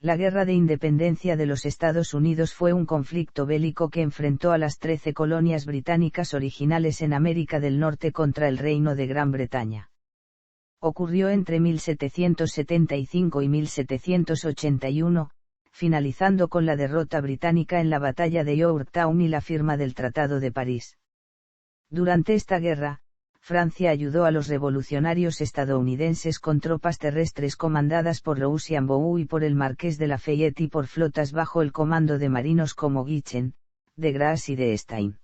La Guerra de Independencia de los Estados Unidos fue un conflicto bélico que enfrentó a las 13 colonias británicas originales en América del Norte contra el Reino de Gran Bretaña. Ocurrió entre 1775 y 1781, finalizando con la derrota británica en la batalla de Yorktown y la firma del Tratado de París. Durante esta guerra, Francia ayudó a los revolucionarios estadounidenses con tropas terrestres comandadas por Rochambeau y por el Marqués de Lafayette y por flotas bajo el comando de marinos como Guichen, de Grasse y de Stein.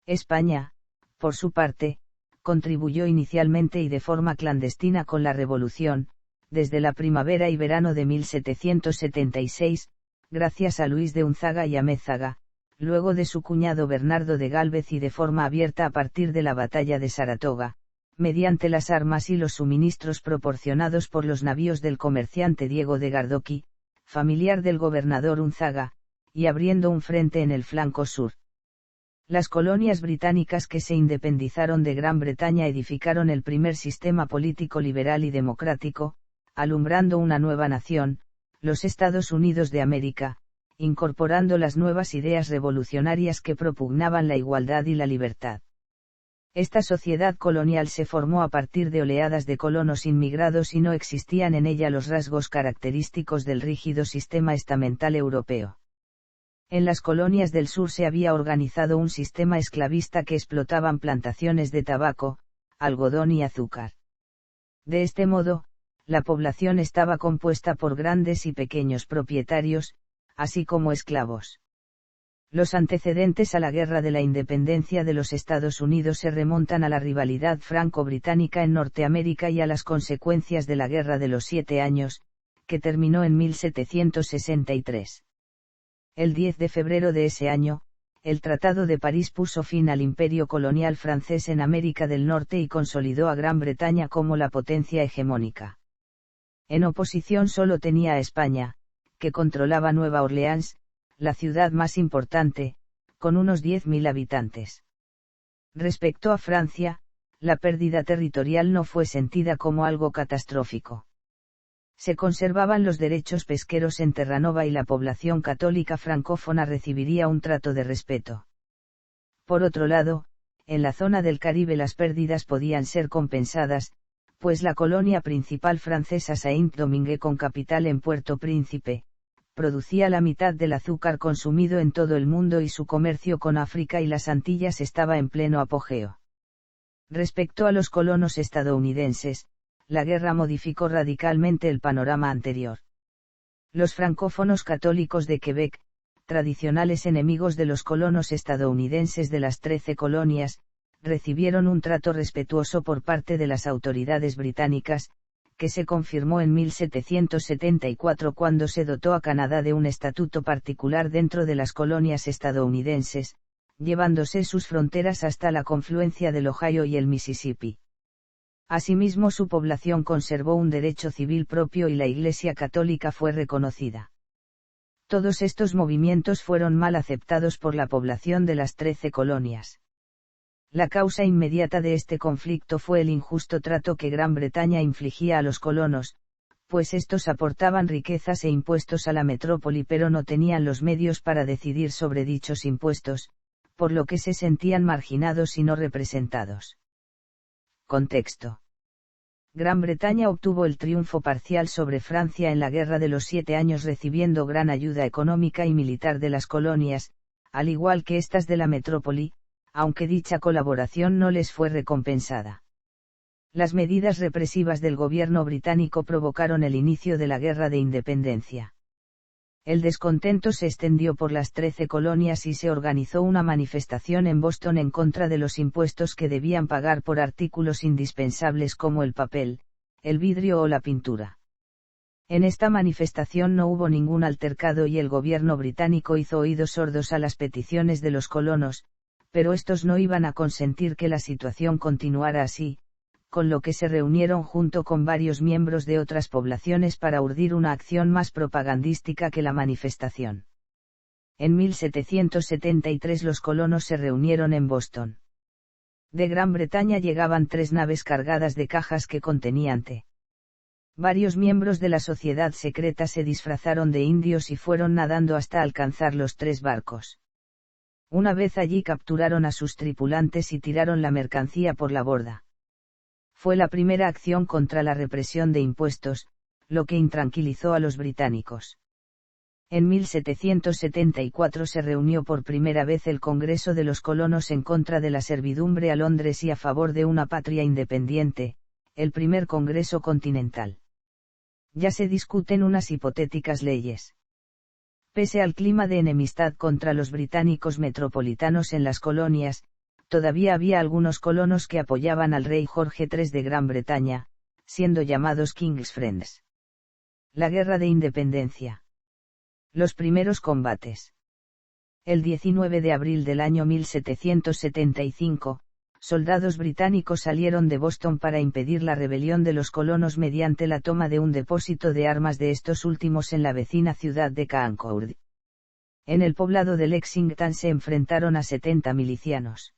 España, por su parte, contribuyó inicialmente y de forma clandestina con la revolución, desde la primavera y verano de 1776, gracias a Luis de Unzaga y Amézaga, luego de su cuñado Bernardo de Gálvez y de forma abierta a partir de la batalla de Saratoga, mediante las armas y los suministros proporcionados por los navíos del comerciante Diego de Gardoqui, familiar del gobernador Unzaga, y abriendo un frente en el flanco sur. Las colonias británicas que se independizaron de Gran Bretaña edificaron el primer sistema político liberal y democrático, alumbrando una nueva nación, los Estados Unidos de América, incorporando las nuevas ideas revolucionarias que propugnaban la igualdad y la libertad. Esta sociedad colonial se formó a partir de oleadas de colonos inmigrados y no existían en ella los rasgos característicos del rígido sistema estamental europeo. En las colonias del sur se había organizado un sistema esclavista que explotaban plantaciones de tabaco, algodón y azúcar. De este modo, la población estaba compuesta por grandes y pequeños propietarios, así como esclavos. Los antecedentes a la Guerra de la Independencia de los Estados Unidos se remontan a la rivalidad franco-británica en Norteamérica y a las consecuencias de la Guerra de los 7 Años, que terminó en 1763. El 10 de febrero de ese año, el Tratado de París puso fin al imperio colonial francés en América del Norte y consolidó a Gran Bretaña como la potencia hegemónica. En oposición solo tenía a España, que controlaba Nueva Orleans, la ciudad más importante, con unos 10.000 habitantes. Respecto a Francia, la pérdida territorial no fue sentida como algo catastrófico. Se conservaban los derechos pesqueros en Terranova y la población católica francófona recibiría un trato de respeto. Por otro lado, en la zona del Caribe las pérdidas podían ser compensadas, pues la colonia principal francesa Saint-Domingue con capital en Puerto Príncipe, producía la mitad del azúcar consumido en todo el mundo y su comercio con África y las Antillas estaba en pleno apogeo. Respecto a los colonos estadounidenses, la guerra modificó radicalmente el panorama anterior. Los francófonos católicos de Quebec, tradicionales enemigos de los colonos estadounidenses de las 13 colonias, recibieron un trato respetuoso por parte de las autoridades británicas, que se confirmó en 1774 cuando se dotó a Canadá de un estatuto particular dentro de las colonias estadounidenses, llevándose sus fronteras hasta la confluencia del Ohio y el Mississippi. Asimismo, su población conservó un derecho civil propio y la Iglesia católica fue reconocida. Todos estos movimientos fueron mal aceptados por la población de las 13 colonias. La causa inmediata de este conflicto fue el injusto trato que Gran Bretaña infligía a los colonos, pues estos aportaban riquezas e impuestos a la metrópoli pero no tenían los medios para decidir sobre dichos impuestos, por lo que se sentían marginados y no representados. Contexto. Gran Bretaña obtuvo el triunfo parcial sobre Francia en la Guerra de los 7 Años recibiendo gran ayuda económica y militar de las colonias, al igual que estas de la metrópoli, aunque dicha colaboración no les fue recompensada. Las medidas represivas del gobierno británico provocaron el inicio de la Guerra de Independencia. El descontento se extendió por las 13 colonias y se organizó una manifestación en Boston en contra de los impuestos que debían pagar por artículos indispensables como el papel, el vidrio o la pintura. En esta manifestación no hubo ningún altercado y el gobierno británico hizo oídos sordos a las peticiones de los colonos, pero estos no iban a consentir que la situación continuara así, con lo que se reunieron junto con varios miembros de otras poblaciones para urdir una acción más propagandística que la manifestación. En 1773 los colonos se reunieron en Boston. De Gran Bretaña llegaban 3 naves cargadas de cajas que contenían té. Varios miembros de la sociedad secreta se disfrazaron de indios y fueron nadando hasta alcanzar los 3 barcos. Una vez allí capturaron a sus tripulantes y tiraron la mercancía por la borda. Fue la primera acción contra la represión de impuestos, lo que intranquilizó a los británicos. En 1774 se reunió por primera vez el Congreso de los Colonos en contra de la servidumbre a Londres y a favor de una patria independiente, el primer Congreso Continental. Ya se discuten unas hipotéticas leyes. Pese al clima de enemistad contra los británicos metropolitanos en las colonias, todavía había algunos colonos que apoyaban al rey Jorge III de Gran Bretaña, siendo llamados King's Friends. La Guerra de Independencia. Los primeros combates. El 19 de abril del año 1775, soldados británicos salieron de Boston para impedir la rebelión de los colonos mediante la toma de un depósito de armas de estos últimos en la vecina ciudad de Concord. En el poblado de Lexington se enfrentaron a 70 milicianos.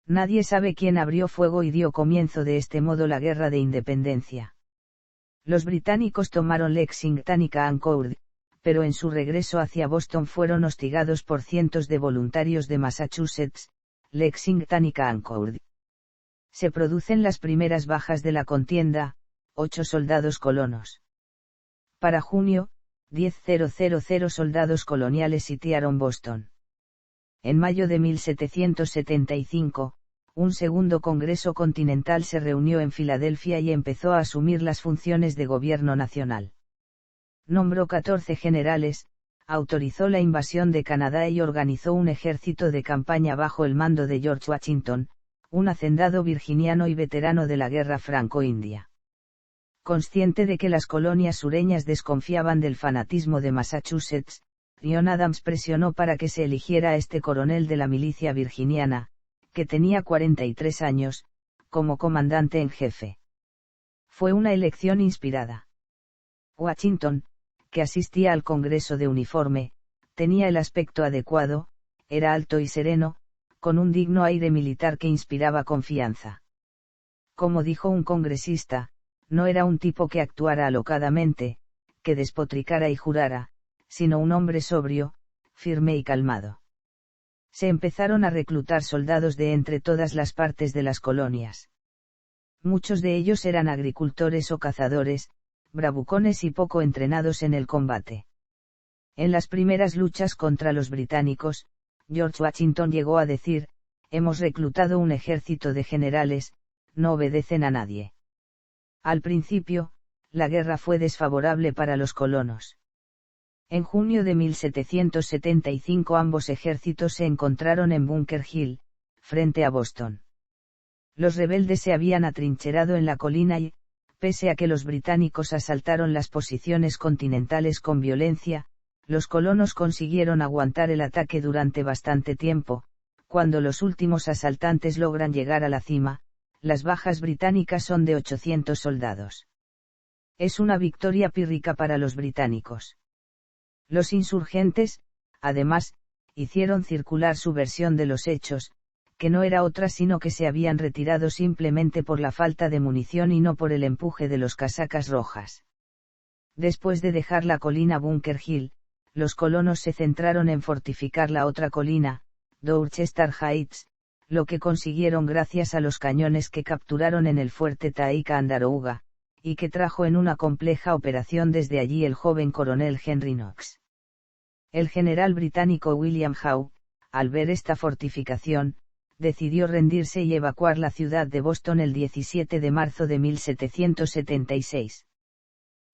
Nadie sabe quién abrió fuego y dio comienzo de este modo la Guerra de Independencia. Los británicos tomaron Lexington y Concord, pero en su regreso hacia Boston fueron hostigados por cientos de voluntarios de Massachusetts, Lexington y Concord. Se producen las primeras bajas de la contienda, 8 soldados colonos. Para junio, 10.000 soldados coloniales sitiaron Boston. En mayo de 1775, un segundo Congreso Continental se reunió en Filadelfia y empezó a asumir las funciones de gobierno nacional. Nombró 14 generales, autorizó la invasión de Canadá y organizó un ejército de campaña bajo el mando de George Washington, un hacendado virginiano y veterano de la Guerra Franco-India. Consciente de que las colonias sureñas desconfiaban del fanatismo de Massachusetts, John Adams presionó para que se eligiera a este coronel de la milicia virginiana, que tenía 43 años, como comandante en jefe. Fue una elección inspirada. Washington, que asistía al Congreso de uniforme, tenía el aspecto adecuado, era alto y sereno, con un digno aire militar que inspiraba confianza. Como dijo un congresista, no era un tipo que actuara alocadamente, que despotricara y jurara, sino un hombre sobrio, firme y calmado. Se empezaron a reclutar soldados de entre todas las partes de las colonias. Muchos de ellos eran agricultores o cazadores, bravucones y poco entrenados en el combate. En las primeras luchas contra los británicos, George Washington llegó a decir, hemos reclutado un ejército de generales, no obedecen a nadie. Al principio, la guerra fue desfavorable para los colonos. En junio de 1775 ambos ejércitos se encontraron en Bunker Hill, frente a Boston. Los rebeldes se habían atrincherado en la colina y, pese a que los británicos asaltaron las posiciones continentales con violencia, los colonos consiguieron aguantar el ataque durante bastante tiempo. Cuando los últimos asaltantes logran llegar a la cima, las bajas británicas son de 800 soldados. Es una victoria pírrica para los británicos. Los insurgentes, además, hicieron circular su versión de los hechos, que no era otra sino que se habían retirado simplemente por la falta de munición y no por el empuje de los casacas rojas. Después de dejar la colina Bunker Hill, los colonos se centraron en fortificar la otra colina, Dorchester Heights, lo que consiguieron gracias a los cañones que capturaron en el fuerte Ticonderoga, y que trajo en una compleja operación desde allí el joven coronel Henry Knox. El general británico William Howe, al ver esta fortificación, decidió rendirse y evacuar la ciudad de Boston el 17 de marzo de 1776.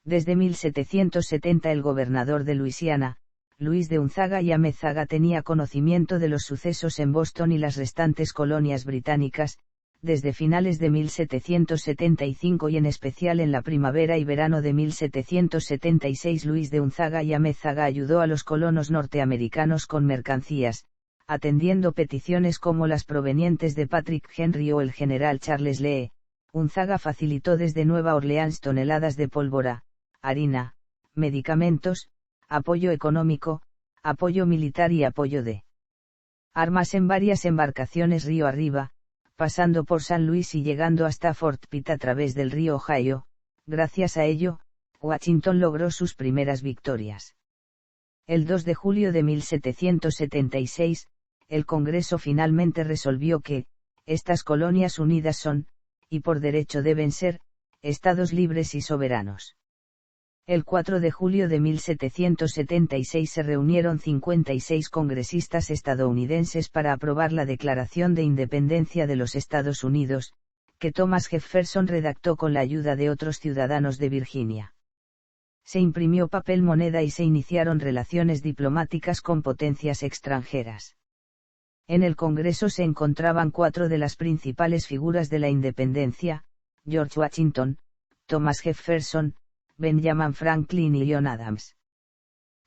Desde 1770 el gobernador de Luisiana, Luis de Unzaga y Amezaga tenía conocimiento de los sucesos en Boston y las restantes colonias británicas. Desde finales de 1775 y en especial en la primavera y verano de 1776 Luis de Unzaga y Amezaga ayudó a los colonos norteamericanos con mercancías, atendiendo peticiones como las provenientes de Patrick Henry o el general Charles Lee. Unzaga facilitó desde Nueva Orleans toneladas de pólvora, harina, medicamentos, apoyo económico, apoyo militar y apoyo de armas en varias embarcaciones río arriba, pasando por San Luis y llegando hasta Fort Pitt a través del río Ohio, Gracias a ello, Washington logró sus primeras victorias. El 2 de julio de 1776, el Congreso finalmente resolvió que, estas colonias unidas son, y por derecho deben ser, estados libres y soberanos. El 4 de julio de 1776 se reunieron 56 congresistas estadounidenses para aprobar la Declaración de Independencia de los Estados Unidos, que Thomas Jefferson redactó con la ayuda de otros ciudadanos de Virginia. Se imprimió papel moneda y se iniciaron relaciones diplomáticas con potencias extranjeras. En el Congreso se encontraban 4 de las principales figuras de la independencia: George Washington, Thomas Jefferson, Benjamin Franklin y John Adams.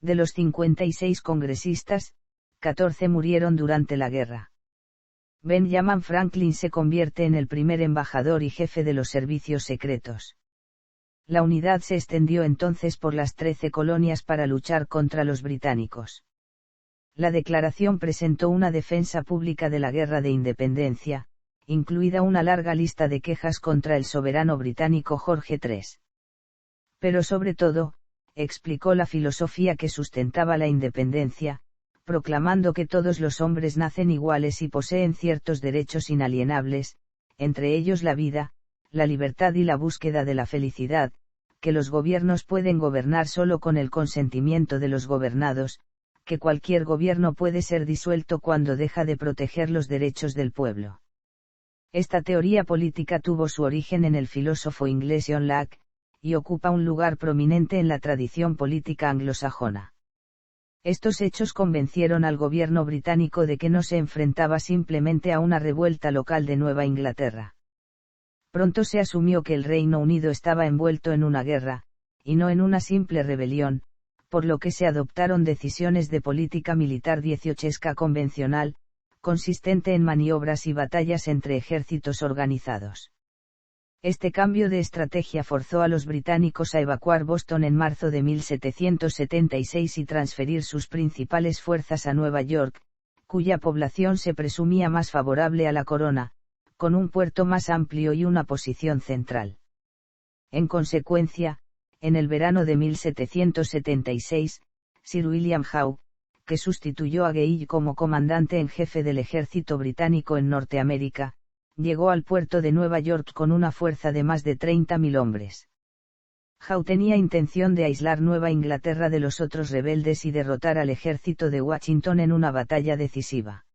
De los 56 congresistas, 14 murieron durante la guerra. Benjamin Franklin se convierte en el primer embajador y jefe de los servicios secretos. La unidad se extendió entonces por las 13 colonias para luchar contra los británicos. La declaración presentó una defensa pública de la Guerra de Independencia, incluida una larga lista de quejas contra el soberano británico Jorge III. Pero sobre todo, explicó la filosofía que sustentaba la independencia, proclamando que todos los hombres nacen iguales y poseen ciertos derechos inalienables, entre ellos la vida, la libertad y la búsqueda de la felicidad, que los gobiernos pueden gobernar solo con el consentimiento de los gobernados, que cualquier gobierno puede ser disuelto cuando deja de proteger los derechos del pueblo. Esta teoría política tuvo su origen en el filósofo inglés John Locke, y ocupa un lugar prominente en la tradición política anglosajona. Estos hechos convencieron al gobierno británico de que no se enfrentaba simplemente a una revuelta local de Nueva Inglaterra. Pronto se asumió que el Reino Unido estaba envuelto en una guerra, y no en una simple rebelión, por lo que se adoptaron decisiones de política militar dieciochesca convencional, consistente en maniobras y batallas entre ejércitos organizados. Este cambio de estrategia forzó a los británicos a evacuar Boston en marzo de 1776 y transferir sus principales fuerzas a Nueva York, cuya población se presumía más favorable a la corona, con un puerto más amplio y una posición central. En consecuencia, en el verano de 1776, Sir William Howe, que sustituyó a Gage como comandante en jefe del ejército británico en Norteamérica, llegó al puerto de Nueva York con una fuerza de más de 30.000 hombres. Howe tenía intención de aislar Nueva Inglaterra de los otros rebeldes y derrotar al ejército de Washington en una batalla decisiva.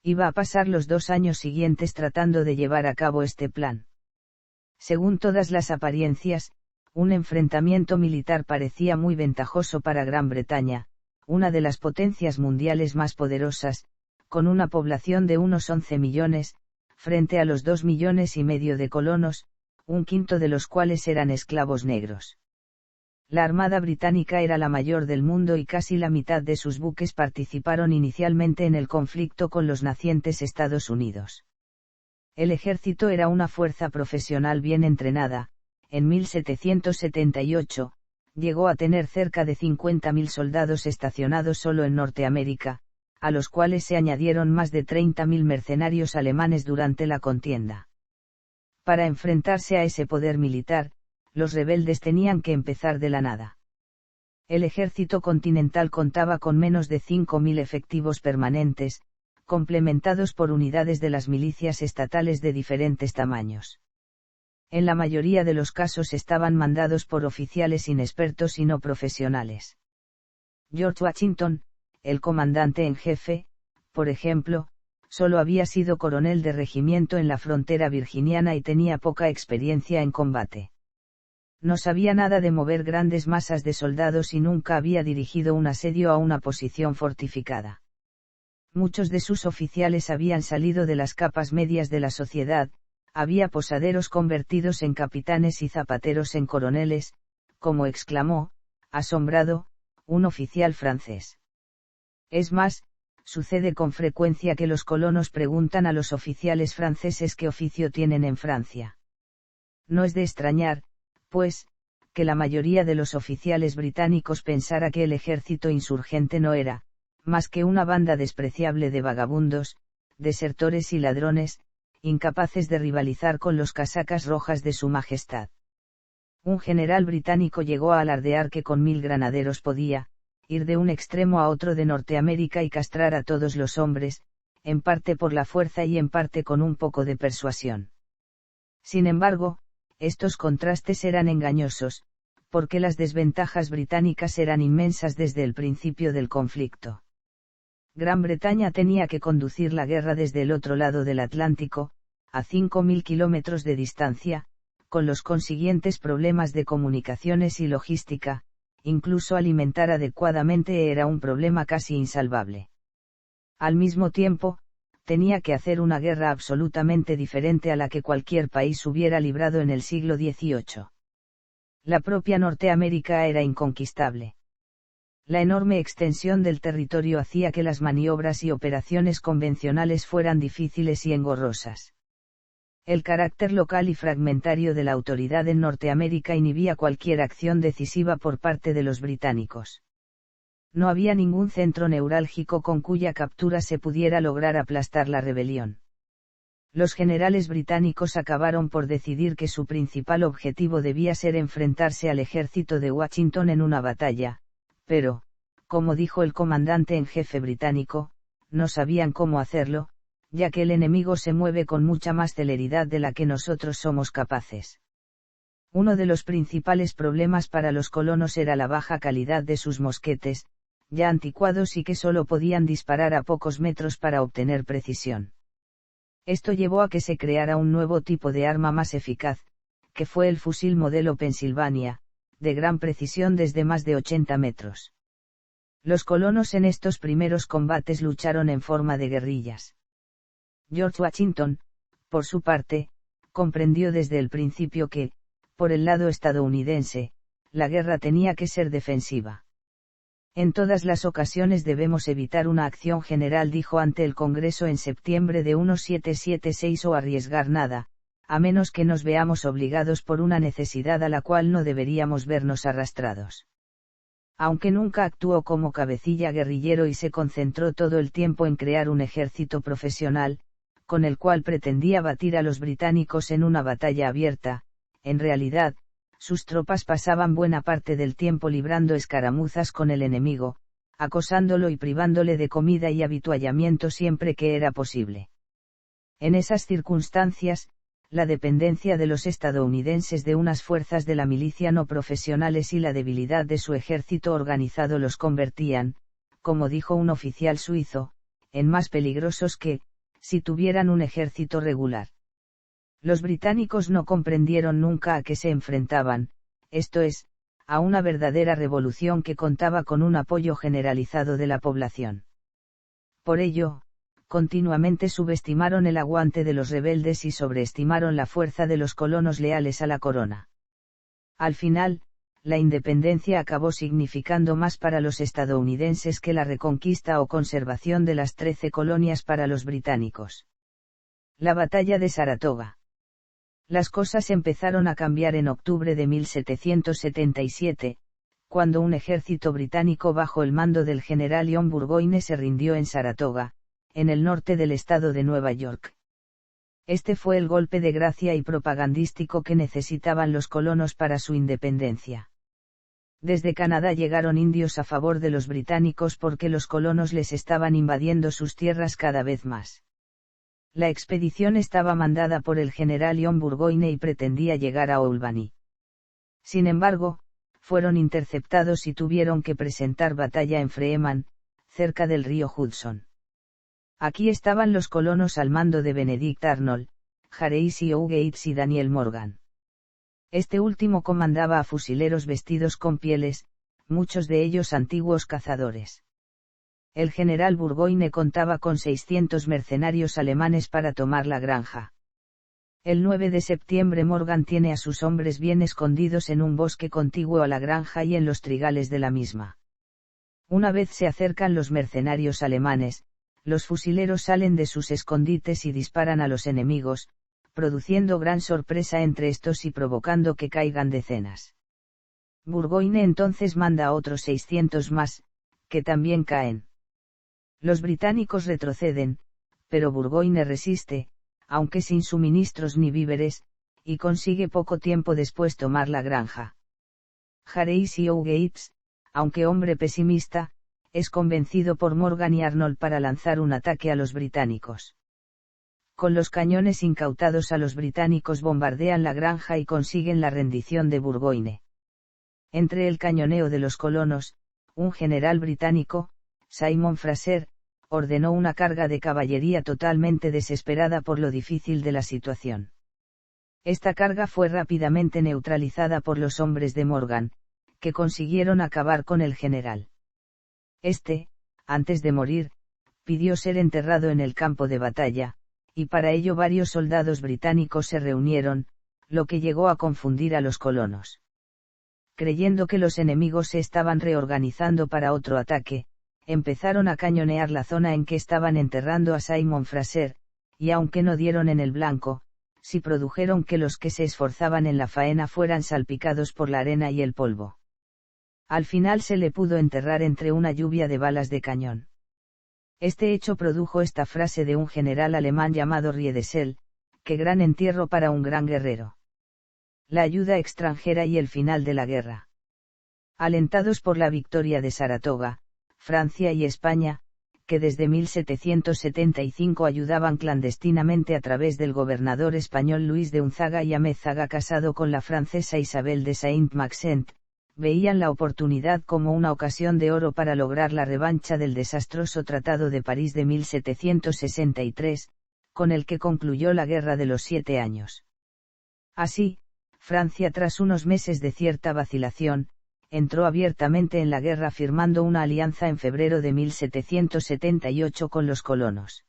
Iba a pasar los 2 años siguientes tratando de llevar a cabo este plan. Según todas las apariencias, un enfrentamiento militar parecía muy ventajoso para Gran Bretaña, una de las potencias mundiales más poderosas, con una población de unos 11 millones, frente a los 2,5 millones de colonos, un quinto de los cuales eran esclavos negros. La Armada Británica era la mayor del mundo y casi la mitad de sus buques participaron inicialmente en el conflicto con los nacientes Estados Unidos. El ejército era una fuerza profesional bien entrenada. En 1778, llegó a tener cerca de 50.000 soldados estacionados solo en Norteamérica, a los cuales se añadieron más de 30.000 mercenarios alemanes durante la contienda. Para enfrentarse a ese poder militar, los rebeldes tenían que empezar de la nada. El ejército continental contaba con menos de 5.000 efectivos permanentes, complementados por unidades de las milicias estatales de diferentes tamaños. En la mayoría de los casos estaban mandados por oficiales inexpertos y no profesionales. George Washington, el comandante en jefe, por ejemplo, solo había sido coronel de regimiento en la frontera virginiana y tenía poca experiencia en combate. No sabía nada de mover grandes masas de soldados y nunca había dirigido un asedio a una posición fortificada. Muchos de sus oficiales habían salido de las capas medias de la sociedad. Había posaderos convertidos en capitanes y zapateros en coroneles, como exclamó, asombrado, un oficial francés. Es más, sucede con frecuencia que los colonos preguntan a los oficiales franceses qué oficio tienen en Francia. No es de extrañar, pues, que la mayoría de los oficiales británicos pensara que el ejército insurgente no era, más que una banda despreciable de vagabundos, desertores y ladrones, incapaces de rivalizar con los casacas rojas de su majestad. Un general británico llegó a alardear que con 1000 granaderos podía ir de un extremo a otro de Norteamérica y castrar a todos los hombres, en parte por la fuerza y en parte con un poco de persuasión. Sin embargo, estos contrastes eran engañosos, porque las desventajas británicas eran inmensas desde el principio del conflicto. Gran Bretaña tenía que conducir la guerra desde el otro lado del Atlántico, a 5.000 kilómetros de distancia, con los consiguientes problemas de comunicaciones y logística. Incluso alimentar adecuadamente era un problema casi insalvable. Al mismo tiempo, tenía que hacer una guerra absolutamente diferente a la que cualquier país hubiera librado en el siglo XVIII. La propia Norteamérica era inconquistable. La enorme extensión del territorio hacía que las maniobras y operaciones convencionales fueran difíciles y engorrosas. El carácter local y fragmentario de la autoridad en Norteamérica inhibía cualquier acción decisiva por parte de los británicos. No había ningún centro neurálgico con cuya captura se pudiera lograr aplastar la rebelión. Los generales británicos acabaron por decidir que su principal objetivo debía ser enfrentarse al ejército de Washington en una batalla, pero, como dijo el comandante en jefe británico, no sabían cómo hacerlo, ya que el enemigo se mueve con mucha más celeridad de la que nosotros somos capaces. Uno de los principales problemas para los colonos era la baja calidad de sus mosquetes, ya anticuados y que solo podían disparar a pocos metros para obtener precisión. Esto llevó a que se creara un nuevo tipo de arma más eficaz, que fue el fusil modelo Pennsylvania, de gran precisión desde más de 80 metros. Los colonos en estos primeros combates lucharon en forma de guerrillas. George Washington, por su parte, comprendió desde el principio que, por el lado estadounidense, la guerra tenía que ser defensiva. En todas las ocasiones debemos evitar una acción general, dijo ante el Congreso en septiembre de 1776, o arriesgar nada, a menos que nos veamos obligados por una necesidad a la cual no deberíamos vernos arrastrados. Aunque nunca actuó como cabecilla guerrillero y se concentró todo el tiempo en crear un ejército profesional, con el cual pretendía batir a los británicos en una batalla abierta, en realidad, sus tropas pasaban buena parte del tiempo librando escaramuzas con el enemigo, acosándolo y privándole de comida y avituallamiento siempre que era posible. En esas circunstancias, la dependencia de los estadounidenses de unas fuerzas de la milicia no profesionales y la debilidad de su ejército organizado los convertían, como dijo un oficial suizo, en más peligrosos que, si tuvieran un ejército regular. Los británicos no comprendieron nunca a qué se enfrentaban, esto es, a una verdadera revolución que contaba con un apoyo generalizado de la población. Por ello, continuamente subestimaron el aguante de los rebeldes y sobreestimaron la fuerza de los colonos leales a la corona. Al final, la independencia acabó significando más para los estadounidenses que la reconquista o conservación de las 13 colonias para los británicos. La batalla de Saratoga. Las cosas empezaron a cambiar en octubre de 1777, cuando un ejército británico bajo el mando del general John Burgoyne se rindió en Saratoga, en el norte del estado de Nueva York. Este fue el golpe de gracia y propagandístico que necesitaban los colonos para su independencia. Desde Canadá llegaron indios a favor de los británicos porque los colonos les estaban invadiendo sus tierras cada vez más. La expedición estaba mandada por el general John Burgoyne y pretendía llegar a Albany. Sin embargo, fueron interceptados y tuvieron que presentar batalla en Freeman, cerca del río Hudson. Aquí estaban los colonos al mando de Benedict Arnold, Harris y Hugh Gates y Daniel Morgan. Este último comandaba a fusileros vestidos con pieles, muchos de ellos antiguos cazadores. El general Burgoyne contaba con 600 mercenarios alemanes para tomar la granja. El 9 de septiembre Morgan tiene a sus hombres bien escondidos en un bosque contiguo a la granja y en los trigales de la misma. Una vez se acercan los mercenarios alemanes, los fusileros salen de sus escondites y disparan a los enemigos, produciendo gran sorpresa entre estos y provocando que caigan decenas. Burgoyne entonces manda a otros 600 más, que también caen. Los británicos retroceden, pero Burgoyne resiste, aunque sin suministros ni víveres, y consigue poco tiempo después tomar la granja. Horatio Gates, aunque hombre pesimista, es convencido por Morgan y Arnold para lanzar un ataque a los británicos. Con los cañones incautados a los británicos bombardean la granja y consiguen la rendición de Burgoyne. Entre el cañoneo de los colonos, un general británico, Simon Fraser, ordenó una carga de caballería totalmente desesperada por lo difícil de la situación. Esta carga fue rápidamente neutralizada por los hombres de Morgan, que consiguieron acabar con el general. Este, antes de morir, pidió ser enterrado en el campo de batalla, y para ello varios soldados británicos se reunieron, lo que llegó a confundir a los colonos. Creyendo que los enemigos se estaban reorganizando para otro ataque, empezaron a cañonear la zona en que estaban enterrando a Simon Fraser, y aunque no dieron en el blanco, sí produjeron que los que se esforzaban en la faena fueran salpicados por la arena y el polvo. Al final se le pudo enterrar entre una lluvia de balas de cañón. Este hecho produjo esta frase de un general alemán llamado Riedesel: «Qué gran entierro para un gran guerrero». La ayuda extranjera y el final de la guerra. Alentados por la victoria de Saratoga, Francia y España, que desde 1775 ayudaban clandestinamente a través del gobernador español Luis de Unzaga y Amézaga casado con la francesa Isabel de Saint-Maxent, veían la oportunidad como una ocasión de oro para lograr la revancha del desastroso Tratado de París de 1763, con el que concluyó la Guerra de los 7 Años. Así, Francia, tras unos meses de cierta vacilación, entró abiertamente en la guerra firmando una alianza en febrero de 1778 con los colonos.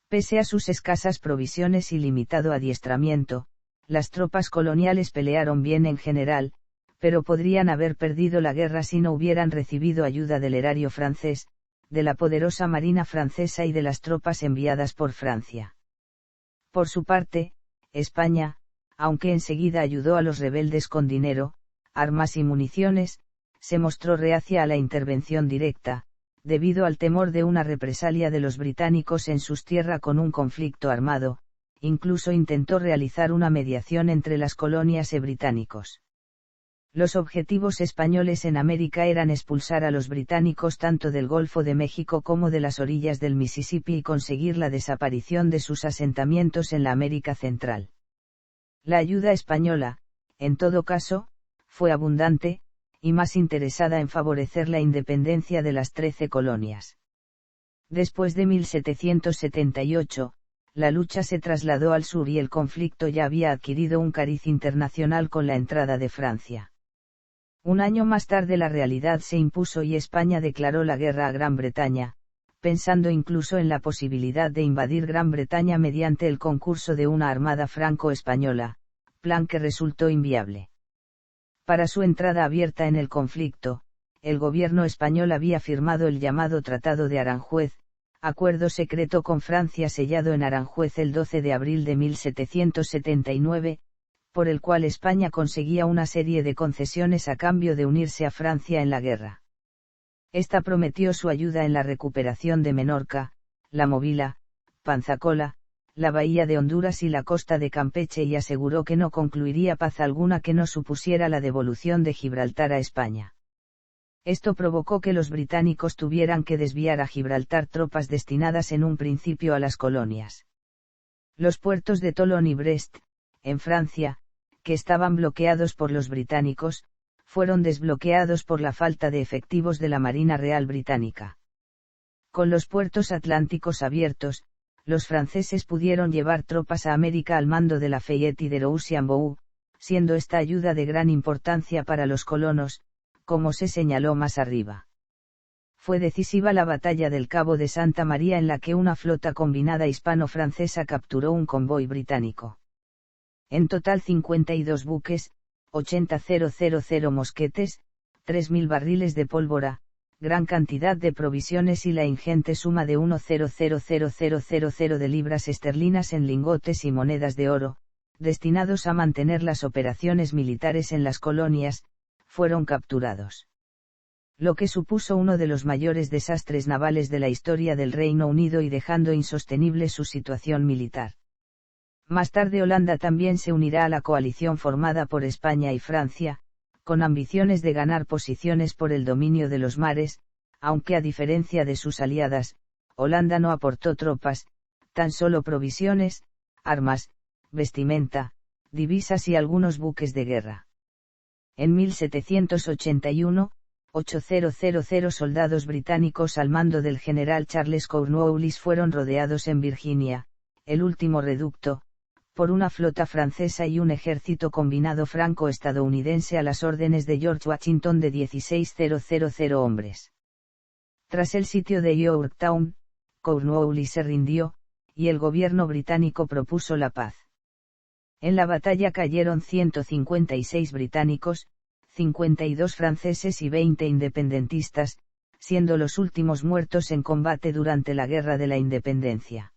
Pese a sus escasas provisiones y limitado adiestramiento, las tropas coloniales pelearon bien en general, pero podrían haber perdido la guerra si no hubieran recibido ayuda del erario francés, de la poderosa marina francesa y de las tropas enviadas por Francia. Por su parte, España, aunque enseguida ayudó a los rebeldes con dinero, armas y municiones, se mostró reacia a la intervención directa, debido al temor de una represalia de los británicos en sus tierras con un conflicto armado. Incluso intentó realizar una mediación entre las colonias y británicos. Los objetivos españoles en América eran expulsar a los británicos tanto del Golfo de México como de las orillas del Mississippi y conseguir la desaparición de sus asentamientos en la América Central. La ayuda española, en todo caso, fue abundante, y más interesada en favorecer la independencia de las 13 colonias. Después de 1778, la lucha se trasladó al sur y el conflicto ya había adquirido un cariz internacional con la entrada de Francia. Un año más tarde la realidad se impuso y España declaró la guerra a Gran Bretaña, pensando incluso en la posibilidad de invadir Gran Bretaña mediante el concurso de una armada franco-española, plan que resultó inviable. Para su entrada abierta en el conflicto, el gobierno español había firmado el llamado Tratado de Aranjuez, acuerdo secreto con Francia sellado en Aranjuez el 12 de abril de 1779, por el cual España conseguía una serie de concesiones a cambio de unirse a Francia en la guerra. Esta prometió su ayuda en la recuperación de Menorca, La Movila, Panzacola, la bahía de Honduras y la costa de Campeche y aseguró que no concluiría paz alguna que no supusiera la devolución de Gibraltar a España. Esto provocó que los británicos tuvieran que desviar a Gibraltar tropas destinadas en un principio a las colonias. Los puertos de Toulon y Brest, en Francia, que estaban bloqueados por los británicos, fueron desbloqueados por la falta de efectivos de la Marina Real Británica. Con los puertos atlánticos abiertos, los franceses pudieron llevar tropas a América al mando de Lafayette y de Rousiambou, siendo esta ayuda de gran importancia para los colonos, como se señaló más arriba. Fue decisiva la batalla del Cabo de Santa María en la que una flota combinada hispano-francesa capturó un convoy británico. En total 52 buques, 80.000 mosquetes, 3.000 barriles de pólvora, gran cantidad de provisiones y la ingente suma de 1,000,000 de libras esterlinas en lingotes y monedas de oro, destinados a mantener las operaciones militares en las colonias, fueron capturados. Lo que supuso uno de los mayores desastres navales de la historia del Reino Unido y dejando insostenible su situación militar. Más tarde Holanda también se unirá a la coalición formada por España y Francia, con ambiciones de ganar posiciones por el dominio de los mares, aunque a diferencia de sus aliadas, Holanda no aportó tropas, tan solo provisiones, armas, vestimenta, divisas y algunos buques de guerra. En 1781, 8,000 soldados británicos al mando del general Charles Cornwallis fueron rodeados en Virginia, el último reducto, por una flota francesa y un ejército combinado franco-estadounidense a las órdenes de George Washington de 16,000 hombres. Tras el sitio de Yorktown, Cornwallis se rindió, y el gobierno británico propuso la paz. En la batalla cayeron 156 británicos, 52 franceses y 20 independentistas, siendo los últimos muertos en combate durante la Guerra de la Independencia.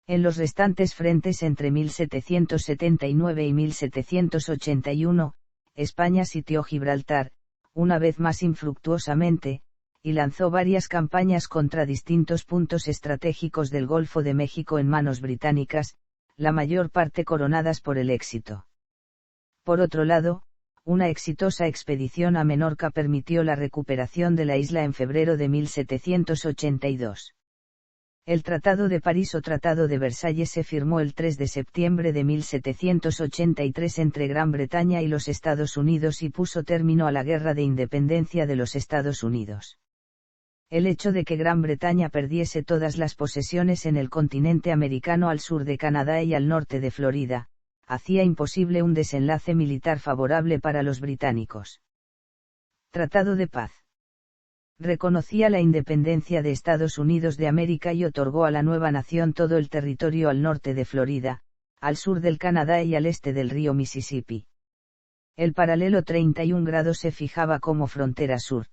En los restantes frentes entre 1779 y 1781, España sitió Gibraltar, una vez más infructuosamente, y lanzó varias campañas contra distintos puntos estratégicos del Golfo de México en manos británicas, la mayor parte coronadas por el éxito. Por otro lado, una exitosa expedición a Menorca permitió la recuperación de la isla en febrero de 1782. El Tratado de París o Tratado de Versalles se firmó el 3 de septiembre de 1783 entre Gran Bretaña y los Estados Unidos y puso término a la Guerra de Independencia de los Estados Unidos. El hecho de que Gran Bretaña perdiese todas las posesiones en el continente americano al sur de Canadá y al norte de Florida, hacía imposible un desenlace militar favorable para los británicos. Tratado de Paz. Reconocía la independencia de Estados Unidos de América y otorgó a la nueva nación todo el territorio al norte de Florida, al sur del Canadá y al este del río Mississippi. El paralelo 31 grados se fijaba como frontera sur.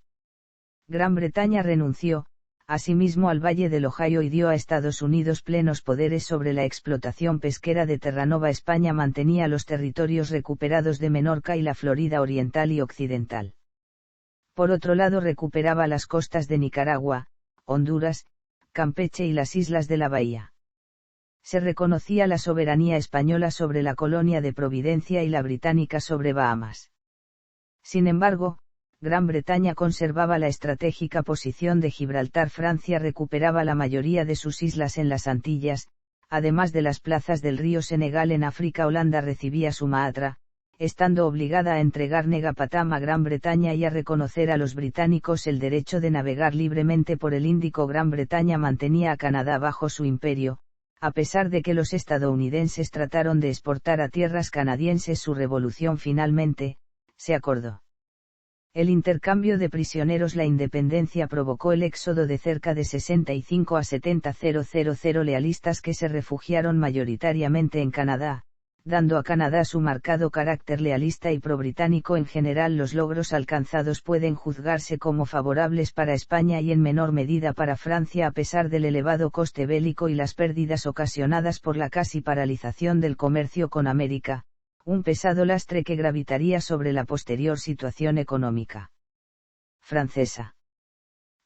Gran Bretaña renunció, asimismo al Valle del Ohio y dio a Estados Unidos plenos poderes sobre la explotación pesquera de Terranova. España mantenía los territorios recuperados de Menorca y la Florida oriental y occidental. Por otro lado recuperaba las costas de Nicaragua, Honduras, Campeche y las islas de la Bahía. Se reconocía la soberanía española sobre la colonia de Providencia y la británica sobre Bahamas. Sin embargo, Gran Bretaña conservaba la estratégica posición de Gibraltar. Francia recuperaba la mayoría de sus islas en las Antillas, además de las plazas del río Senegal en África. Holanda recibía Sumatra, estando obligada a entregar Negapatam a Gran Bretaña y a reconocer a los británicos el derecho de navegar libremente por el Índico. Gran Bretaña mantenía a Canadá bajo su imperio, a pesar de que los estadounidenses trataron de exportar a tierras canadienses su revolución. Finalmente, se acordó el intercambio de prisioneros. La independencia provocó el éxodo de cerca de 65 a 70,000 lealistas que se refugiaron mayoritariamente en Canadá, dando a Canadá su marcado carácter lealista y pro-británico. En general, los logros alcanzados pueden juzgarse como favorables para España y en menor medida para Francia, a pesar del elevado coste bélico y las pérdidas ocasionadas por la casi paralización del comercio con América, un pesado lastre que gravitaría sobre la posterior situación económica francesa.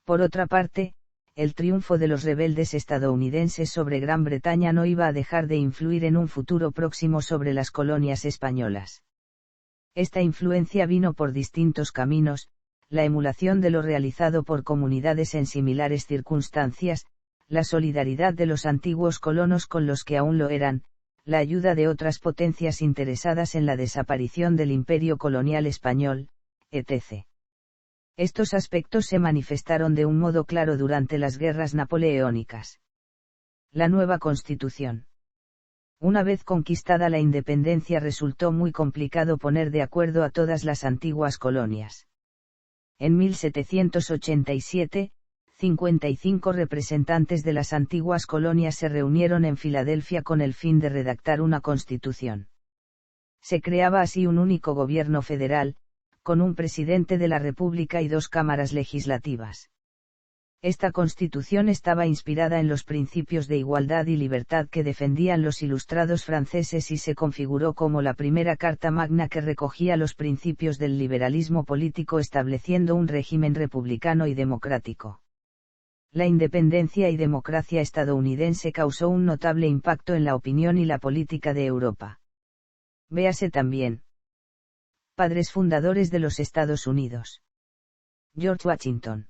Por otra parte, el triunfo de los rebeldes estadounidenses sobre Gran Bretaña no iba a dejar de influir en un futuro próximo sobre las colonias españolas. Esta influencia vino por distintos caminos: la emulación de lo realizado por comunidades en similares circunstancias, la solidaridad de los antiguos colonos con los que aún lo eran, la ayuda de otras potencias interesadas en la desaparición del imperio colonial español, etc. Estos aspectos se manifestaron de un modo claro durante las guerras napoleónicas. La nueva Constitución. Una vez conquistada la independencia, resultó muy complicado poner de acuerdo a todas las antiguas colonias. En 1787, 55 representantes de las antiguas colonias se reunieron en Filadelfia con el fin de redactar una constitución. Se creaba así un único gobierno federal, con un presidente de la República y dos cámaras legislativas. Esta constitución estaba inspirada en los principios de igualdad y libertad que defendían los ilustrados franceses y se configuró como la primera carta magna que recogía los principios del liberalismo político, estableciendo un régimen republicano y democrático. La independencia y democracia estadounidense causó un notable impacto en la opinión y la política de Europa. Véase también. Padres fundadores de los Estados Unidos. George Washington.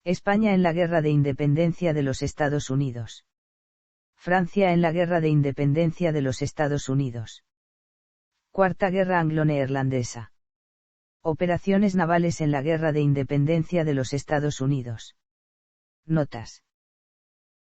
España en la Guerra de Independencia de los Estados Unidos. Francia en la Guerra de Independencia de los Estados Unidos. Cuarta Guerra Anglo-Neerlandesa. Operaciones navales en la Guerra de Independencia de los Estados Unidos. Notas.